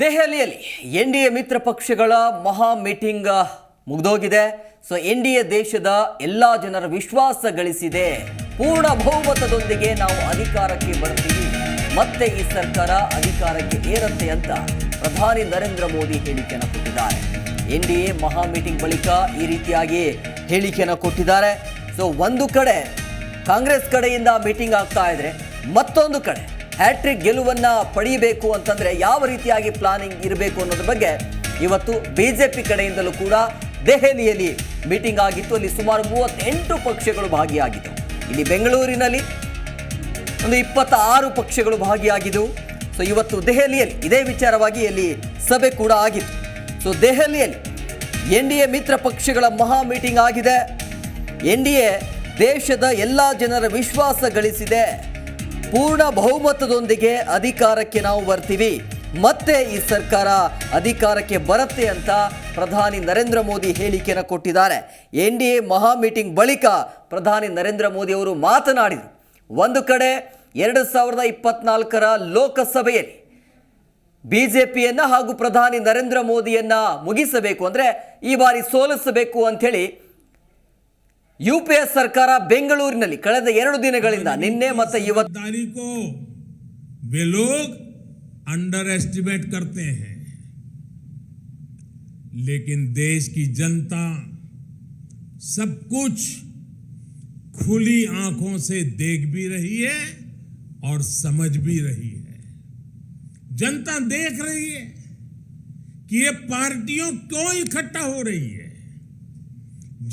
ದೆಹಲಿಯಲ್ಲಿ ಎನ್ಡಿಎ ಮಿತ್ರ ಪಕ್ಷಗಳ ಮಹಾ ಮೀಟಿಂಗ್ ಮುಗಿದೋಗಿದೆ. ಸೊ ಎನ್ಡಿಎ ದೇಶದ ಎಲ್ಲಾ ಜನರ ವಿಶ್ವಾಸ ಗಳಿಸಿದೆ. ಪೂರ್ಣ ಬಹುಮತದೊಂದಿಗೆ ನಾವು ಅಧಿಕಾರಕ್ಕೆ ಬರ್ತೀವಿ, ಮತ್ತೆ ಈ ಸರ್ಕಾರ ಅಧಿಕಾರಕ್ಕೆ ಏರುತ್ತೆ ಅಂತ ಪ್ರಧಾನಿ ನರೇಂದ್ರ ಮೋದಿ ಹೇಳಿಕೆಯನ್ನು ಕೊಟ್ಟಿದ್ದಾರೆ. ಎನ್ಡಿಎ ಮಹಾ ಮೀಟಿಂಗ್ ಬಳಿಕ ಈ ರೀತಿಯಾಗಿ ಹೇಳಿಕೆಯನ್ನು ಕೊಟ್ಟಿದ್ದಾರೆ. ಸೊ ಒಂದು ಕಡೆ ಕಾಂಗ್ರೆಸ್ ಕಡೆಯಿಂದ ಮೀಟಿಂಗ್ ಆಗ್ತಾ ಇದ್ರೆ, ಮತ್ತೊಂದು ಕಡೆ ಹ್ಯಾಟ್ರಿಕ್ ಗೆಲುವನ್ನ ಪಡೆಯಬೇಕು ಅಂತಂದ್ರೆ ಯಾವ ರೀತಿಯಾಗಿ ಪ್ಲಾನಿಂಗ್ ಇರಬೇಕು ಅನ್ನೋದ್ರ ಬಗ್ಗೆ ಇವತ್ತು ಬಿಜೆಪಿ ಕಡೆಯಿಂದಲೂ ಕೂಡ ದೆಹಲಿಯಲ್ಲಿ ಮೀಟಿಂಗ್ ಆಗಿತ್ತು. ಅಲ್ಲಿ ಸುಮಾರು 38 ಪಕ್ಷಗಳು ಭಾಗಿಯಾಗಿದ್ದವು. ಇಲ್ಲಿ ಬೆಂಗಳೂರಿನಲ್ಲಿ ಒಂದು 26 ಪಕ್ಷಗಳು ಭಾಗಿಯಾಗಿದ್ದವು. ಸೊ ಇವತ್ತು ದೆಹಲಿಯಲ್ಲಿ ಇದೇ ವಿಚಾರವಾಗಿ ಅಲ್ಲಿ ಸಭೆ ಕೂಡ ಆಗಿತ್ತು. ಸೊ ದೆಹಲಿಯಲ್ಲಿ ಎನ್ಡಿಎ ಮಿತ್ರ ಪಕ್ಷಗಳ ಮಹಾ ಮೀಟಿಂಗ್ ಆಗಿದೆ. ಎನ್ಡಿಎ ದೇಶದ ಎಲ್ಲ ಜನರ ವಿಶ್ವಾಸ ಗಳಿಸಿದೆ. ಪೂರ್ಣ ಬಹುಮತದೊಂದಿಗೆ ಅಧಿಕಾರಕ್ಕೆ ನಾವು ಬರ್ತೀವಿ, ಮತ್ತೆ ಈ ಸರ್ಕಾರ ಅಧಿಕಾರಕ್ಕೆ ಬರುತ್ತೆ ಅಂತ ಪ್ರಧಾನಿ ನರೇಂದ್ರ ಮೋದಿ ಹೇಳಿಕೆಯನ್ನು ಕೊಟ್ಟಿದ್ದಾರೆ. ಎನ್ಡಿಎ ಮಹಾ ಮೀಟಿಂಗ್ ಬಳಿಕ ಪ್ರಧಾನಿ ನರೇಂದ್ರ ಮೋದಿ ಅವರು ಮಾತನಾಡಿದರು. ಒಂದು ಕಡೆ 2024ರ ಲೋಕಸಭೆಯಲ್ಲಿ ಬಿಜೆಪಿಯನ್ನ ಹಾಗೂ ಪ್ರಧಾನಿ ನರೇಂದ್ರ ಮೋದಿಯನ್ನ ಮುಗಿಸಬೇಕು, ಅಂದ್ರೆ ಈ ಬಾರಿ ಸೋಲಿಸಬೇಕು ಅಂಥೇಳಿ ಯುಪಿಎ ಸರ್ಕಾರ ಬೆಂಗಳೂರಿನಲ್ಲಿ ಕಳೆದ 2 ದಿನಗಳಿಂದ ನಿನ್ನೆ ಮತ್ತು ಇವತ್ತು वे लोग अंडर एस्टिमेट करते हैं, लेकिन देश की जनता सब कुछ खुली आंखों से देख भी रही है और समझ भी रही है. जनता देख रही है कि ये पार्टियों क्यों इकट्ठा हो रही है.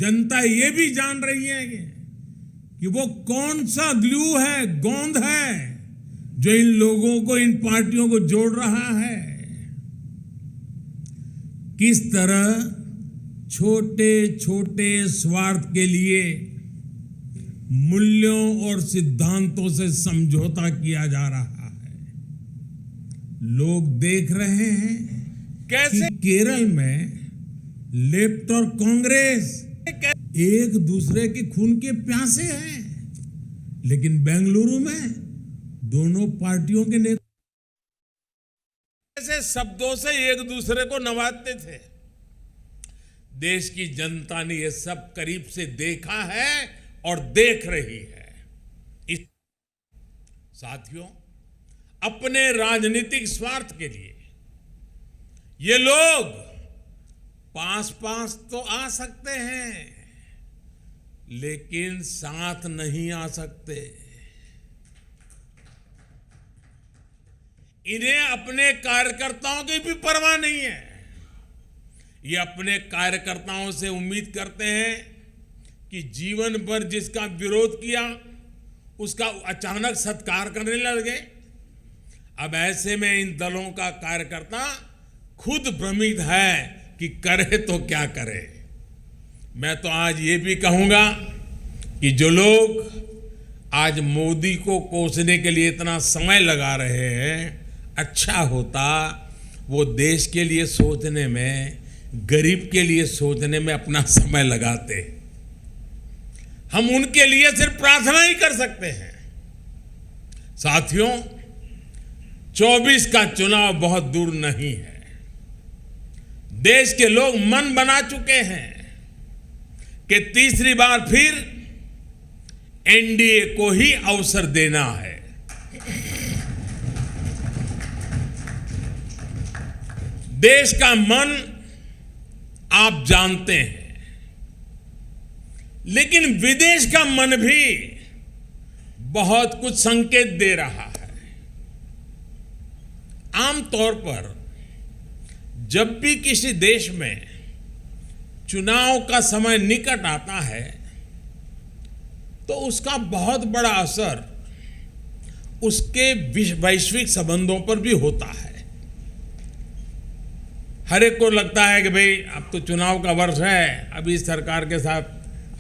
जनता ये भी जान रही है कि वो कौन सा ग्लू है, गोंद है जो इन लोगों को, इन पार्टियों को जोड़ रहा है. किस तरह छोटे छोटे स्वार्थ के लिए मूल्यों और सिद्धांतों से समझौता किया जा रहा है. लोग देख रहे हैं कैसे केरल में लेफ्ट और कांग्रेस एक दूसरे के खून के प्यासे हैं, लेकिन बेंगलुरु में दोनों पार्टियों के नेता ऐसे शब्दों से एक दूसरे को नवाजते थे. देश की जनता ने यह सब करीब से देखा है और देख रही है. इस साथियों, अपने राजनीतिक स्वार्थ के लिए ये लोग पास तो आ सकते हैं, लेकिन साथ नहीं आ सकते. इन्हें अपने कार्यकर्ताओं की भी परवाह नहीं है. ये अपने कार्यकर्ताओं से उम्मीद करते हैं कि जीवन भर जिसका विरोध किया उसका अचानक सत्कार करने लगे. अब ऐसे में इन दलों का कार्यकर्ता खुद भ्रमित है कि करे तो क्या करे. मैं तो आज ये भी कहूंगा कि जो लोग आज मोदी को कोसने के लिए इतना समय लगा रहे हैं, अच्छा होता वो देश के लिए सोचने में, गरीब के लिए सोचने में अपना समय लगाते. हम उनके लिए सिर्फ प्रार्थना ही कर सकते हैं. साथियों, 24 का चुनाव बहुत दूर नहीं है. देश के लोग मन बना चुके हैं कि तीसरी बार फिर एनडीए को ही अवसर देना है. देश का मन आप जानते हैं, लेकिन विदेश का मन भी बहुत कुछ संकेत दे रहा है. आमतौर पर जब भी किसी देश में चुनाव का समय निकट आता है तो उसका बहुत बड़ा असर उसके वैश्विक संबंधों पर भी होता है. हर एक को लगता है कि भाई अब तो चुनाव का वर्ष है, अभी सरकार के साथ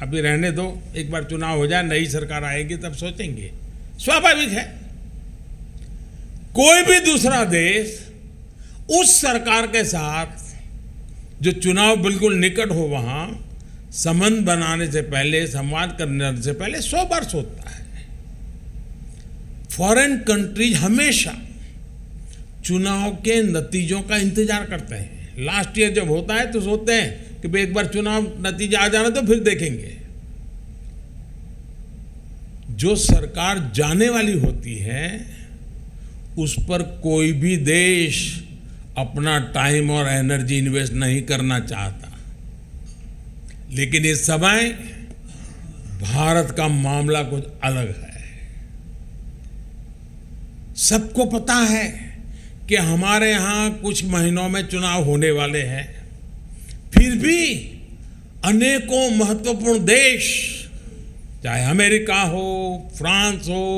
अभी रहने दो, एक बार चुनाव हो जाए, नई सरकार आएगी तब सोचेंगे. स्वाभाविक है. कोई भी दूसरा देश उस सरकार के साथ जो चुनाव बिल्कुल निकट हो वहां संबंध बनाने से पहले, संवाद करने से पहले 100 बार सोचता है. फॉरेन कंट्रीज हमेशा चुनाव के नतीजों का इंतजार करते हैं। लास्ट ईयर जब होता है तो सोचते हैं कि भाई एक बार चुनाव नतीजा आ जाना तो फिर देखेंगे। जो सरकार जाने वाली होती है उस पर कोई भी देश अपना टाइम और एनर्जी इन्वेस्ट नहीं करना चाहता, लेकिन इस समय भारत का मामला कुछ अलग है। सबको पता है कि हमारे यहां कुछ महीनों में चुनाव होने वाले हैं, फिर भी अनेकों महत्वपूर्ण देश, चाहे अमेरिका हो, फ्रांस हो,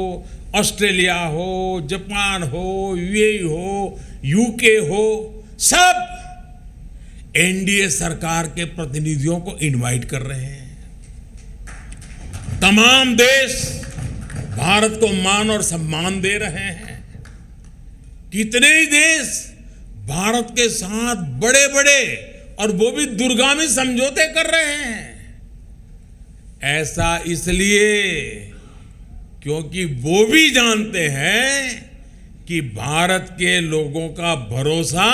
ऑस्ट्रेलिया हो, जापान हो, यूएई हो, यूके हो, सब एनडीए सरकार के प्रतिनिधियों को इनवाइट कर रहे हैं। तमाम देश भारत को मान और सम्मान दे रहे हैं। कितने ही देश भारत के साथ बड़े बड़े और वो भी दूरगामी समझौते कर रहे हैं। ऐसा इसलिए क्योंकि वो भी जानते हैं कि भारत के लोगों का भरोसा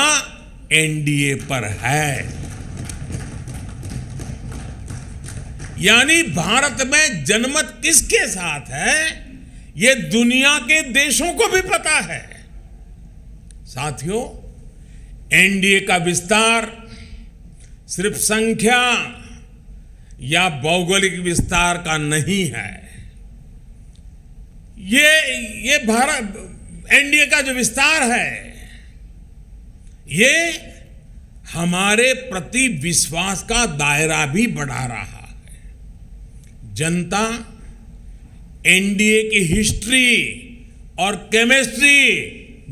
एनडीए पर है। यानी भारत में जनमत किसके साथ है ये दुनिया के देशों को भी पता है। साथियों, एनडीए का विस्तार सिर्फ संख्या या भौगोलिक विस्तार का नहीं है। ये भारत एनडीए का जो विस्तार है ये हमारे प्रति विश्वास का दायरा भी बढ़ा रहा है। जनता एनडीए की हिस्ट्री और केमिस्ट्री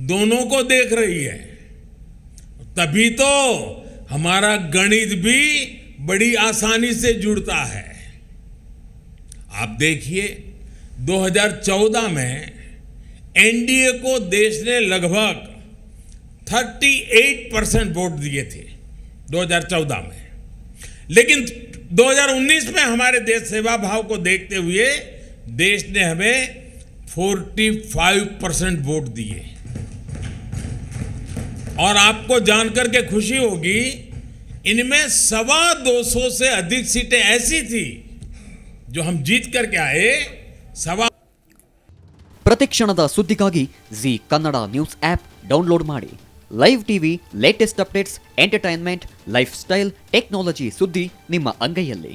दोनों को देख रही है, तभी तो हमारा गणित भी बड़ी आसानी से जुड़ता है। आप देखिए 2014 में एनडीए को देश ने लगभग 38% वोट दिए थे 2014 में, लेकिन 2019 में हमारे देश सेवा भाव को देखते हुए देश ने हमें 45% वोट दिए। और आपको जानकर के खुशी होगी, इनमें 225 से अधिक सीटें ऐसी थी जो हम जीत करके आए। ಪ್ರತಿಕ್ಷಣದ ಸುದ್ದಿಗಾಗಿ Zee Kannada news app download ಮಾಡಿ. Live TV, latest updates, entertainment, lifestyle, technology ಸುದ್ದಿ ನಿಮ್ಮ ಅಂಗೈಯಲ್ಲಿ.